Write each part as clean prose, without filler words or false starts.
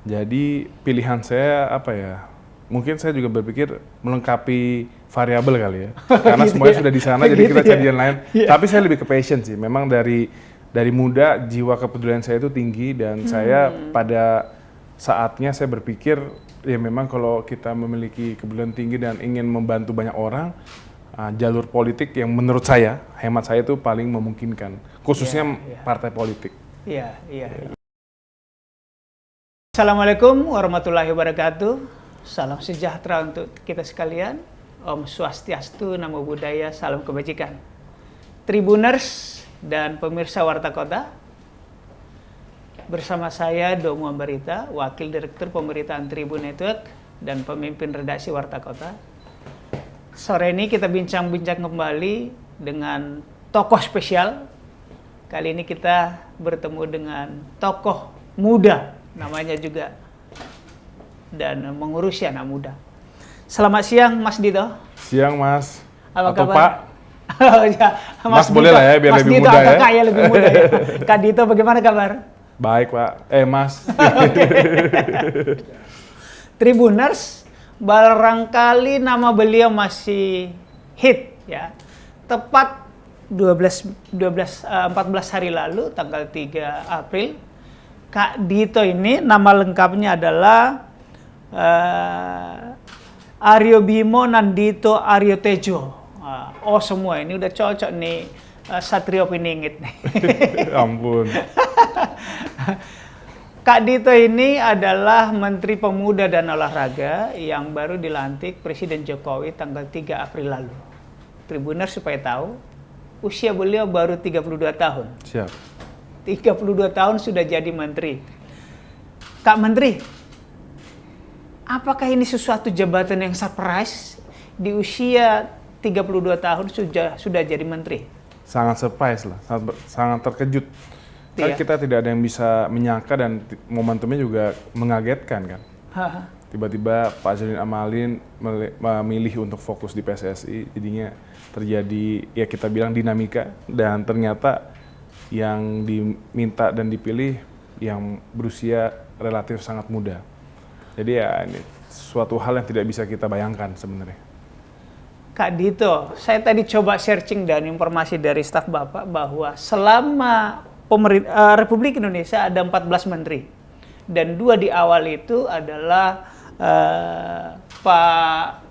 Jadi pilihan saya apa ya? Mungkin saya juga berpikir melengkapi variabel kali ya. Karena Gitu semuanya ya? sudah di sana, jadi Gitu kita ya? cari yang lain. Iya. Tapi saya lebih ke passion sih. Memang dari muda jiwa kepedulian saya itu tinggi dan saya pada saatnya saya berpikir ya memang kalau kita memiliki kepedulian tinggi dan ingin membantu banyak orang, jalur politik yang menurut saya, hemat saya itu paling memungkinkan. Khususnya Iya. partai politik. Iya. Assalamualaikum warahmatullahi wabarakatuh. Salam sejahtera untuk kita sekalian. Om Swastiastu, Namo Buddhaya, salam kebajikan. Tribuners dan pemirsa Warta Kota, bersama saya Domo Ambarita, Wakil Direktur Pemberitaan Tribun Network dan pemimpin redaksi Warta Kota. Sore ini kita bincang-bincang kembali dengan tokoh spesial. Kali ini kita bertemu dengan tokoh muda, namanya juga, dan mengurusi anak muda. Selamat siang Mas Dito. Siang Mas. Apa Atau kabar? Pak. Ya, Mas boleh lah ya, biar Mas lebih Dito, muda ya. kakak ya lebih muda ya. Kak Dito bagaimana kabar? Baik Pak. Mas. Tribuners, barangkali nama beliau masih hit ya. Tepat 14 hari lalu, tanggal 3 April, Kak Dito ini nama lengkapnya adalah Aryo Bimo Nandito Aryo Tejo. Oh semua ini udah cocok nih, Satrio Piningit nih. Ampun. Kak Dito ini adalah Menteri Pemuda dan Olahraga yang baru dilantik Presiden Jokowi tanggal 3 April lalu. Tribuners supaya tahu, usia beliau baru 32 tahun. Siap. 32 tahun sudah jadi menteri. Kak Menteri, apakah ini sesuatu jabatan yang surprise di usia 32 tahun sudah jadi menteri? Sangat surprise lah, sangat terkejut. Kan Iya. kita tidak ada yang bisa menyangka dan momentumnya juga mengagetkan kan. Tiba-tiba Pak Zainuddin Amali memilih untuk fokus di PSSI, jadinya terjadi ya kita bilang dinamika, dan ternyata yang diminta dan dipilih yang berusia relatif sangat muda. Jadi ya ini suatu hal yang tidak bisa kita bayangkan sebenarnya. Kak Dito, saya tadi coba searching dan informasi dari staf Bapak bahwa selama Republik Indonesia ada 14 menteri. Dan 2 di awal itu adalah Pak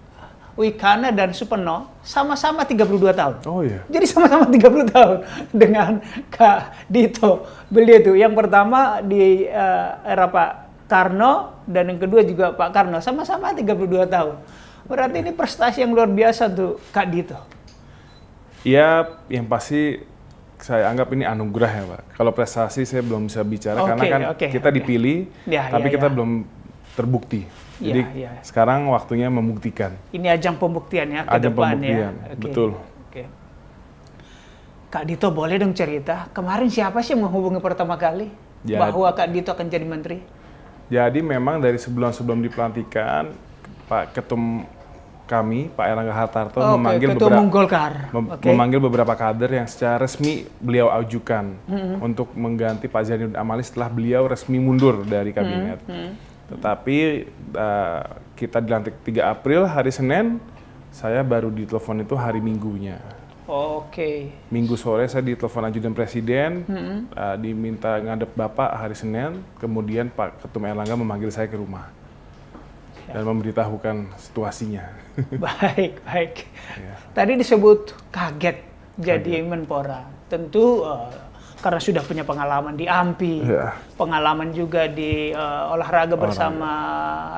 Wikana dan Supeno, sama-sama 32 tahun. Oh iya. Jadi sama-sama 30 tahun dengan Kak Dito. Beliau itu yang pertama di era Pak Karno dan yang kedua juga Pak Karno, sama-sama 32 tahun. Berarti ini prestasi yang luar biasa tuh Kak Dito. Ya, yang pasti saya anggap ini anugerah ya Pak. Kalau prestasi saya belum bisa bicara karena kan kita dipilih, tapi kita belum terbukti. Jadi sekarang waktunya membuktikan. Ini ajang pembuktian ya ke Ajang depan pembuktian, ya. betul. Kak Dito boleh dong cerita, kemarin siapa sih yang menghubungi pertama kali bahwa Kak Dito akan jadi menteri? Jadi memang dari sebelum dipelantikan, Pak Ketum kami, Pak Erlangga Hartarto memanggil beberapa kader yang secara resmi beliau ajukan untuk mengganti Pak Zainuddin Amali setelah beliau resmi mundur dari kabinet. Tetapi kita dilantik 3 April, hari Senin, saya baru ditelepon itu hari Minggunya. Minggu sore saya ditelepon ajudan Presiden, diminta ngadep Bapak hari Senin, kemudian Pak Ketum Erlangga memanggil saya ke rumah dan memberitahukan situasinya. Baik. Ya. Tadi disebut kaget jadi Menpora. Tentu karena sudah punya pengalaman di AMPI, pengalaman juga di olahraga bersama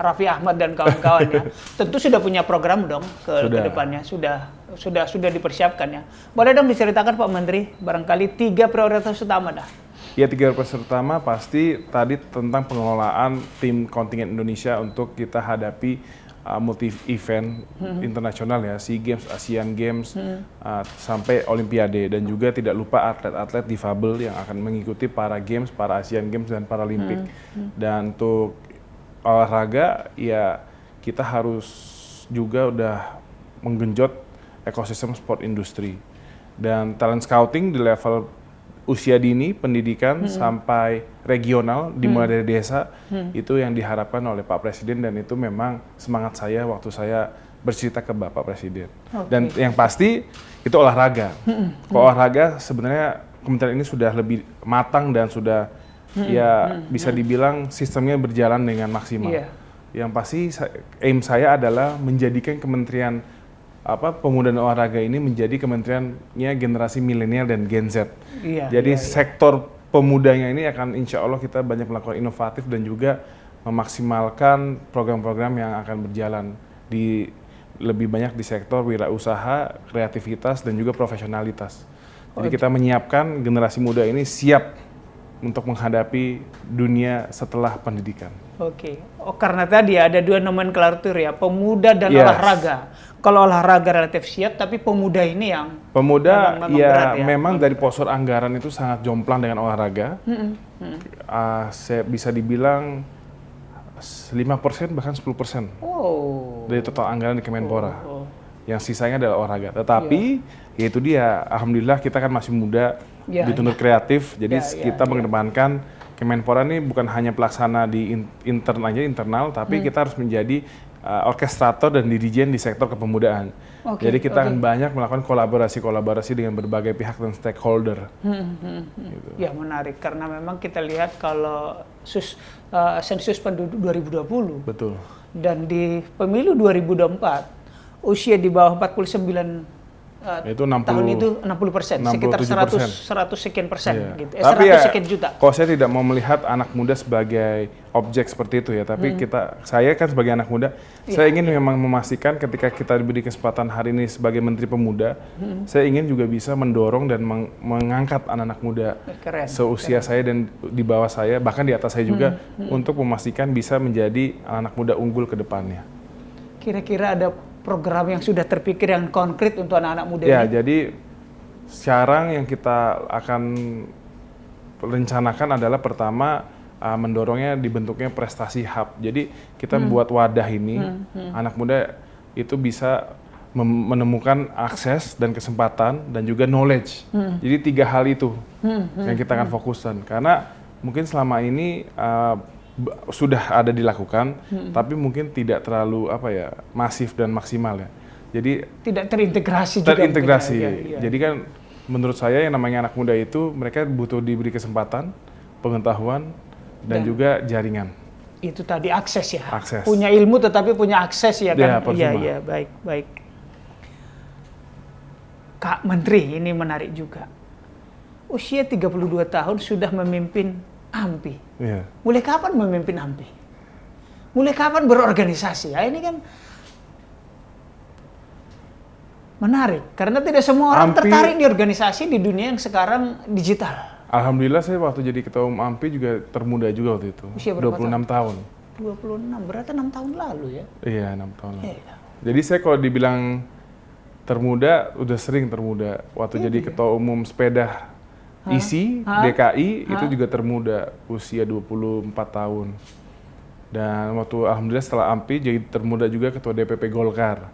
Raffi Ahmad dan kawan-kawannya. Tentu sudah punya program dong ke depannya, sudah dipersiapkan ya. Boleh dong diceritakan Pak Menteri, barangkali 3 prioritas utama dah. Ya, 3 prioritas utama pasti tadi tentang pengelolaan tim kontingen Indonesia untuk kita hadapi multi event internasional ya, SEA Games, Asian Games, sampai Olimpiade, dan juga tidak lupa atlet-atlet difabel yang akan mengikuti para Games, para Asian Games dan Paralimpik. Dan untuk olahraga ya kita harus juga udah menggenjot ekosistem sport industri dan talent scouting di level usia dini, pendidikan sampai regional, dimulai dari desa, itu yang diharapkan oleh Pak Presiden dan itu memang semangat saya waktu saya bercerita ke Bapak Presiden. Dan yang pasti itu olahraga. Kalau olahraga sebenarnya kementerian ini sudah lebih matang dan sudah bisa dibilang sistemnya berjalan dengan maksimal. Yang pasti aim saya adalah menjadikan kementerian pemuda dan olahraga ini menjadi kementeriannya generasi milenial dan Gen Z. Jadi sektor pemudanya ini akan insya Allah kita banyak melakukan inovatif dan juga memaksimalkan program-program yang akan berjalan di lebih banyak di sektor wirausaha, kreativitas dan juga profesionalitas. Jadi kita menyiapkan generasi muda ini siap untuk menghadapi dunia setelah pendidikan. Karena tadi ada dua nomenklatur ya, pemuda dan olahraga. Kalau olahraga relatif siap, tapi pemuda ini yang pemuda berat, memang dari postur anggaran itu sangat jomplang dengan olahraga. Saya bisa dibilang 5% bahkan 10% dari total anggaran di Kemenpora. Yang sisanya adalah olahraga. Tetapi ya itu dia, alhamdulillah kita kan masih muda, dituntut kreatif, jadi kita mengedepankan Kemenpora ini bukan hanya pelaksana di internal, tapi kita harus menjadi orkestrator dan dirijen di sektor kepemudaan. Jadi kita akan banyak melakukan kolaborasi dengan berbagai pihak dan stakeholder. Gitu. Ya menarik, karena memang kita lihat kalau sensus penduduk 2020, betul. Dan di pemilu 2024, usia di bawah 49 itu 60, tahun itu 60%, sekitar 100 sekian persen, gitu. Tapi 100 sekian juta. Kalau saya tidak mau melihat anak muda sebagai objek seperti itu ya, tapi saya kan sebagai anak muda, saya ingin memang memastikan ketika kita diberi kesempatan hari ini sebagai Menteri Pemuda, saya ingin juga bisa mendorong dan mengangkat anak-anak muda seusia saya dan di bawah saya, bahkan di atas saya juga, untuk memastikan bisa menjadi anak muda unggul ke depannya. Kira-kira ada program yang sudah terpikir yang konkret untuk anak-anak muda ya, ini? Jadi sekarang yang kita akan rencanakan adalah pertama mendorongnya dibentuknya prestasi hub. Jadi kita membuat wadah ini, anak muda itu bisa menemukan akses dan kesempatan dan juga knowledge. Jadi 3 hal itu yang kita akan fokuskan. Karena mungkin selama ini sudah ada dilakukan, tapi mungkin tidak terlalu masif dan maksimal ya. Jadi tidak terintegrasi. Jadi kan menurut saya yang namanya anak muda itu mereka butuh diberi kesempatan, pengetahuan dan juga jaringan. Itu tadi akses ya. Akses. Punya ilmu tetapi punya akses ya kan. Iya, baik. Kak Menteri, ini menarik juga. Usia 32 tahun sudah memimpin AMPI. Mulai kapan memimpin AMPI? Mulai kapan berorganisasi? Ya, ini kan menarik, karena tidak semua orang tertarik di organisasi di dunia yang sekarang digital. Alhamdulillah saya waktu jadi ketua umum AMPI juga termuda juga waktu itu. Usia berapa 26 tahun. 26, berarti 6 tahun lalu ya? Iya, 6 tahun lalu. Jadi saya kalau dibilang termuda, udah sering termuda. Waktu jadi ketua umum sepeda ISI, DKI, itu juga termuda, usia 24 tahun. Dan waktu alhamdulillah setelah AMPI jadi termuda juga ketua DPP Golkar.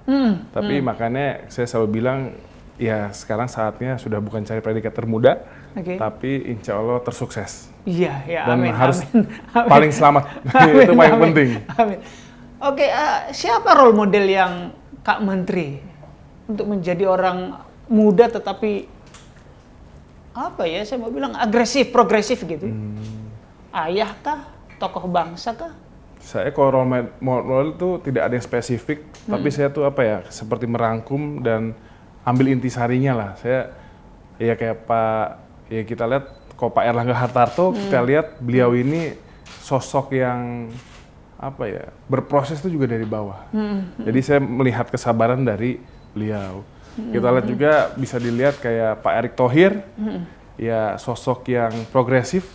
Tapi makanya saya selalu bilang, ya sekarang saatnya sudah bukan cari predikat termuda, tapi insya Allah tersukses. Iya, dan amin. harus paling selamat, itu paling penting. Amin. Siapa role model yang Kak Menteri untuk menjadi orang muda tetapi saya mau bilang agresif, progresif gitu? Ayah kah? Tokoh bangsa kah? Saya kalau role model itu tidak ada yang spesifik, tapi saya tuh seperti merangkum dan ambil intisarinya lah. Saya kayak kita lihat kalau Pak Erlangga Hartarto, kita lihat beliau ini sosok yang berproses itu juga dari bawah. Jadi saya melihat kesabaran dari beliau. Kita lihat juga bisa dilihat kayak Pak Erick Thohir, ya sosok yang progresif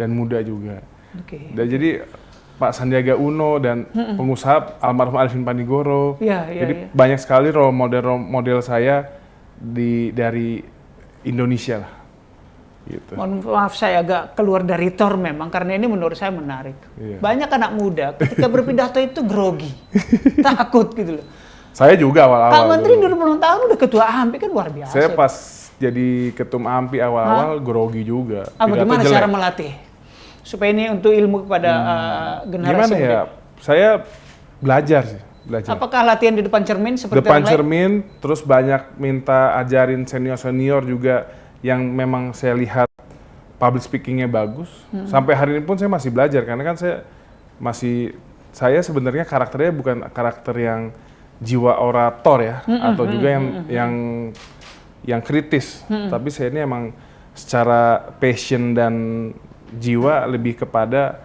dan muda juga. Dan jadi Pak Sandiaga Uno dan pengusaha almarhum Alvin Panigoro. Jadi banyak sekali role model saya dari Indonesia lah. Gitu. Maaf saya agak keluar dari tor memang karena ini menurut saya menarik. Banyak anak muda ketika berpidato itu grogi, takut gitu loh. Saya juga awal-awal. Kak Menteri 26 tahun udah ketua AMPI kan luar biasa. Saya pas jadi ketum AMPI awal-awal grogi juga. Bagaimana cara melatih supaya ini untuk ilmu kepada generasi gimana muda? ya? Saya belajar sih. Apakah latihan di depan cermin seperti depan orang cermin, terus banyak minta ajarin senior-senior juga yang memang saya lihat public speakingnya bagus. Sampai hari ini pun saya masih belajar karena kan saya sebenarnya karakternya bukan karakter yang jiwa orator ya, atau juga yang kritis. Tapi saya ini emang secara passion dan jiwa lebih kepada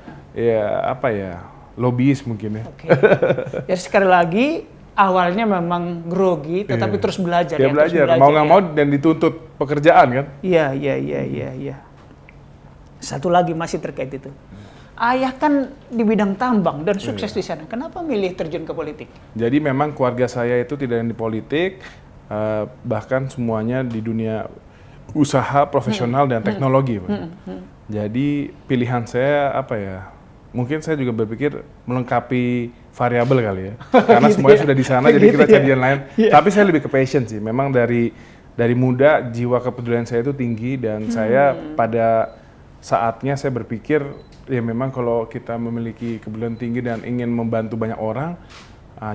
lobbyis mungkin ya. Oke. Ya sekali lagi awalnya memang grogi, tetapi terus belajar ya. Belajar, mau nggak mau dan dituntut pekerjaan kan? Iya. Satu lagi masih terkait itu. Ayah kan di bidang tambang dan sukses di sana. Kenapa milih terjun ke politik? Jadi memang keluarga saya itu tidak yang di politik, bahkan semuanya di dunia usaha profesional dan teknologi. Jadi pilihan saya mungkin saya juga berpikir melengkapi variabel kali ya. Karena gitu semuanya ya? sudah di sana, jadi kita cari yang lain. Yeah. Tapi saya lebih ke passion sih. Memang dari muda jiwa kepedulian saya itu tinggi dan saya pada saatnya saya berpikir ya memang kalau kita memiliki kepedulian tinggi dan ingin membantu banyak orang,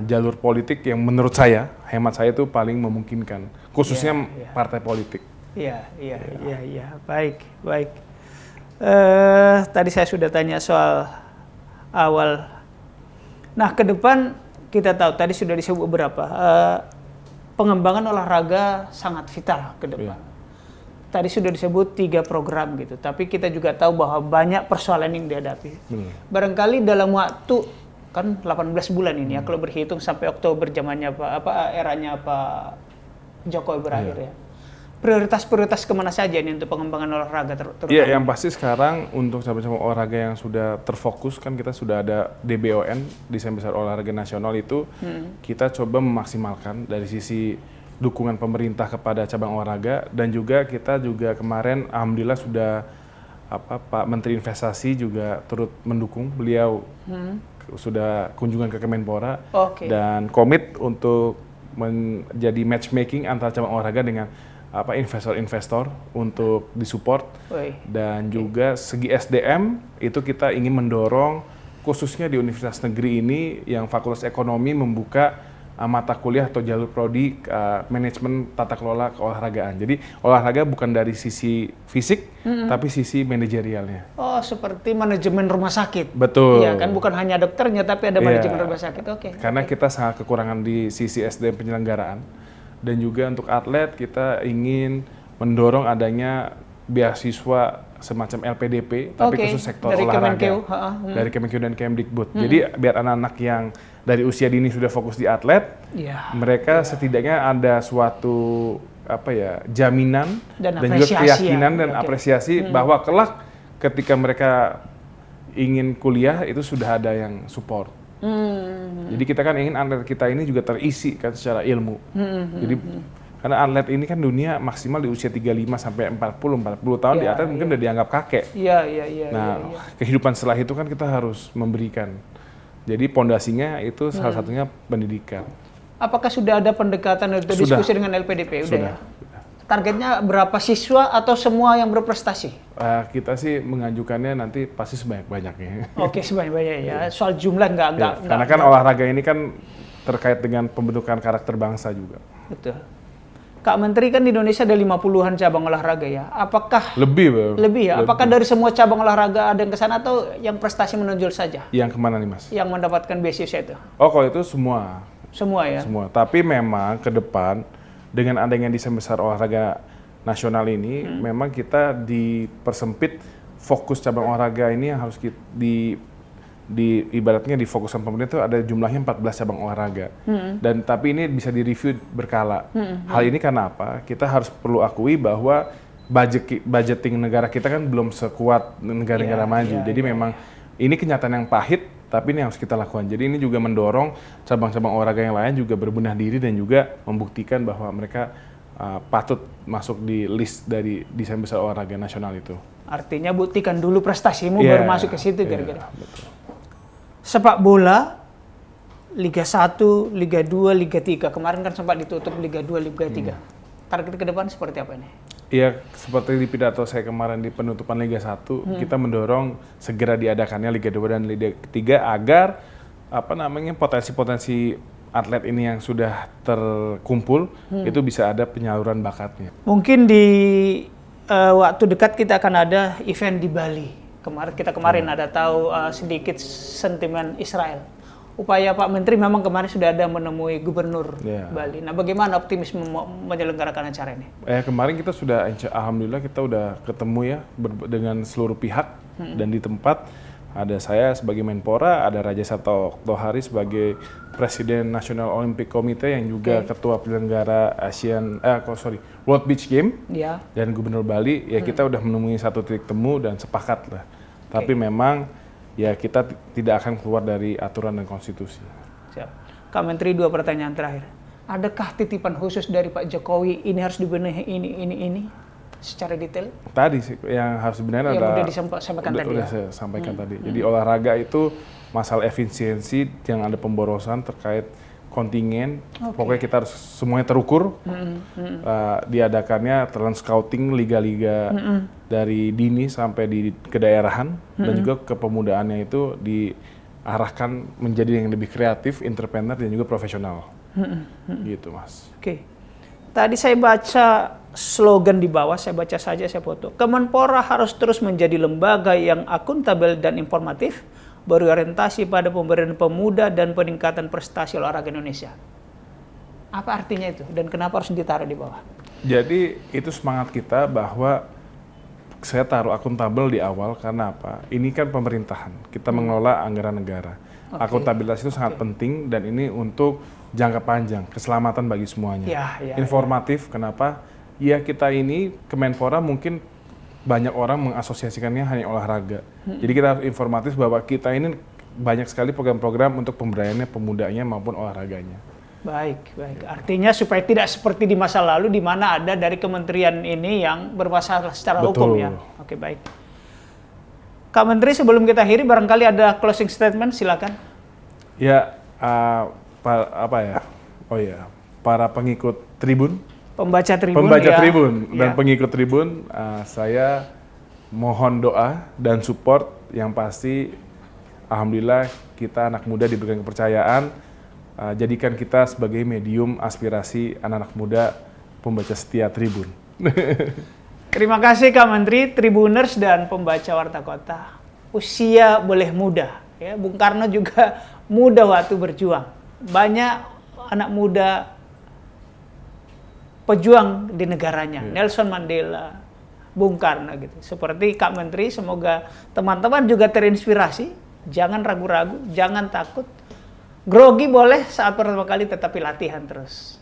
jalur politik yang menurut saya, hemat saya itu paling memungkinkan. Khususnya partai politik. Iya. Baik. Tadi saya sudah tanya soal awal. Nah, ke depan kita tahu tadi sudah disebut beberapa pengembangan olahraga sangat vital ke depan. Tadi sudah disebut 3 program gitu, tapi kita juga tahu bahwa banyak persoalan yang dihadapi. Barangkali dalam waktu kan 18 bulan ini ya, kalau berhitung sampai Oktober zamannya eranya Pak Jokowi berakhir ya. Prioritas kemana saja nih untuk pengembangan olahraga terutama? Iya, yang pasti sekarang untuk cabang-cabang olahraga yang sudah terfokus kan kita sudah ada DBON, Desain Besar Olahraga Nasional itu kita coba memaksimalkan dari sisi dukungan pemerintah kepada cabang olahraga dan juga kita juga kemarin alhamdulillah sudah Pak Menteri Investasi juga turut mendukung, beliau sudah kunjungan ke Kemenpora dan komit untuk menjadi matchmaking antara cabang olahraga dengan investor-investor untuk disupport dan juga segi SDM itu kita ingin mendorong khususnya di universitas negeri ini yang fakultas ekonomi membuka mata kuliah atau jalur prodi manajemen tata kelola keolahragaan. Jadi olahraga bukan dari sisi fisik tapi sisi manajerialnya. Oh, seperti manajemen rumah sakit. Betul. Iya kan, bukan hanya dokternya tapi ada manajemen rumah sakit. Karena kita sangat kekurangan di sisi SDM penyelenggaraan. Dan juga untuk atlet kita ingin mendorong adanya beasiswa semacam LPDP tapi khusus sektor dari olahraga dari Kemenkeu dan Kemdikbud. Jadi biar anak-anak yang dari usia dini sudah fokus di atlet, mereka setidaknya ada suatu jaminan dan juga keyakinan dan apresiasi bahwa kelak ketika mereka ingin kuliah itu sudah ada yang support. Jadi kita kan ingin atlet kita ini juga terisi kan secara ilmu. Jadi karena atlet ini kan dunia maksimal di usia 35 sampai 40 tahun di atlet mungkin udah dianggap kakek. Nah, kehidupan setelah itu kan kita harus memberikan. Jadi pondasinya itu salah satunya pendidikan. Apakah sudah ada pendekatan atau diskusi dengan LPDP? Sudah. Targetnya berapa siswa atau semua yang berprestasi? Kita sih mengajukannya nanti pasti sebanyak-banyaknya. Oke, sebanyak-banyaknya ya. Soal jumlah enggak. Karena kan olahraga ini kan terkait dengan pembentukan karakter bangsa juga. Betul. Kak Menteri kan di Indonesia ada 50-an cabang olahraga ya. Apakah lebih ya? Apakah dari semua cabang olahraga ada yang ke sana atau yang prestasi menonjol saja? Yang kemana nih, Mas? Yang mendapatkan beasiswa itu. Oh, kalau itu semua. Semua ya? Semua. Tapi memang ke depan dengan adanya Desain Besar Olahraga Nasional ini, memang kita dipersempit fokus cabang olahraga ini yang harus ibaratnya di fokusan pemerintah itu ada jumlahnya 14 cabang olahraga. Dan tapi ini bisa direview berkala. Hal ini karena apa? Kita harus perlu akui bahwa budgeting negara kita kan belum sekuat negara-negara maju. Jadi memang ini kenyataan yang pahit, tapi ini harus kita lakukan. Jadi ini juga mendorong cabang-cabang olahraga yang lain juga berbenah diri dan juga membuktikan bahwa mereka patut masuk di list dari Desain Besar Olahraga Nasional itu. Artinya buktikan dulu prestasimu baru masuk ke situ kira-kira. Sepak bola, Liga 1, Liga 2, Liga 3. Kemarin kan sempat ditutup Liga 2, Liga 3. Target ke depan seperti apa ini? Ya, seperti di pidato saya kemarin di penutupan Liga 1, kita mendorong segera diadakannya Liga 2 dan Liga 3 agar potensi-potensi atlet ini yang sudah terkumpul itu bisa ada penyaluran bakatnya. Mungkin di waktu dekat kita akan ada event di Bali. Kemarin ada tahu sedikit sentimen Israel. Upaya Pak Menteri memang kemarin sudah ada menemui Gubernur Bali. Nah, bagaimana optimisme menyelenggarakan acara ini? Kemarin kita sudah, alhamdulillah kita udah ketemu ya dengan seluruh pihak dan di tempat ada saya sebagai Menpora, ada Raja Sabta Oktohari sebagai Presiden National Olympic Committee yang juga Ketua Penyelenggara World Beach Game dan Gubernur Bali. Ya kita udah menemui satu titik temu dan sepakat lah. Tapi memang ya kita tidak akan keluar dari aturan dan konstitusi. Siap. Kak Menteri, 2 pertanyaan terakhir. Adakah titipan khusus dari Pak Jokowi ini harus dibenahi ini secara detail? Tadi sih yang harus sebenarnya udah disampaikan tadi. Udah saya sampaikan tadi. Jadi olahraga itu masalah efisiensi yang ada pemborosan terkait kontingen. Pokoknya kita harus semuanya terukur. Diadakannya talent scouting liga-liga dari dini sampai di kedaerahan dan juga kepemudaannya itu diarahkan menjadi yang lebih kreatif, entrepreneur dan juga profesional. Gitu, Mas. Oke. Tadi saya baca slogan di bawah, saya baca saja, saya foto. Kemenpora harus terus menjadi lembaga yang akuntabel dan informatif, berorientasi pada pemberdayaan pemuda dan peningkatan prestasi olahraga Indonesia. Apa artinya itu dan kenapa harus ditaruh di bawah? Jadi itu semangat kita bahwa saya taruh akuntabel di awal karena apa? Ini kan pemerintahan, kita mengelola anggaran negara. Akuntabilitas itu sangat penting dan ini untuk jangka panjang, keselamatan bagi semuanya. Informatif, kenapa? Ya kita ini Kemenpora mungkin banyak orang mengasosiasikannya hanya olahraga. Jadi kita harus informatif bahwa kita ini banyak sekali program-program untuk pemberdayaannya pemudanya maupun olahraganya. Baik. Artinya supaya tidak seperti di masa lalu di mana ada dari kementerian ini yang bermasalah secara hukum ya. Oke, baik. Kak Menteri, sebelum kita akhiri barangkali ada closing statement, silakan. Ya, para pengikut Tribun, pembaca Tribun dan pengikut Tribun, saya mohon doa dan support yang pasti. Alhamdulillah kita anak muda diberikan kepercayaan, jadikan kita sebagai medium aspirasi anak-anak muda pembaca setia Tribun. Terima kasih Kak Menteri, Tribuners dan pembaca Warta Kota. Usia boleh muda, ya. Bung Karno juga muda waktu berjuang. Banyak anak muda pejuang di negaranya, Nelson Mandela, Bung Karno gitu. Seperti Kak Menteri, semoga teman-teman juga terinspirasi. Jangan ragu-ragu, jangan takut. Grogi boleh saat pertama kali, tetapi latihan terus.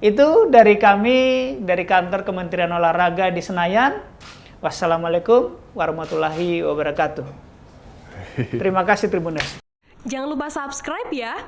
Itu dari kami, dari kantor Kementerian Olahraga di Senayan. Wassalamualaikum warahmatullahi wabarakatuh. Terima kasih Tribuners. Jangan lupa subscribe ya.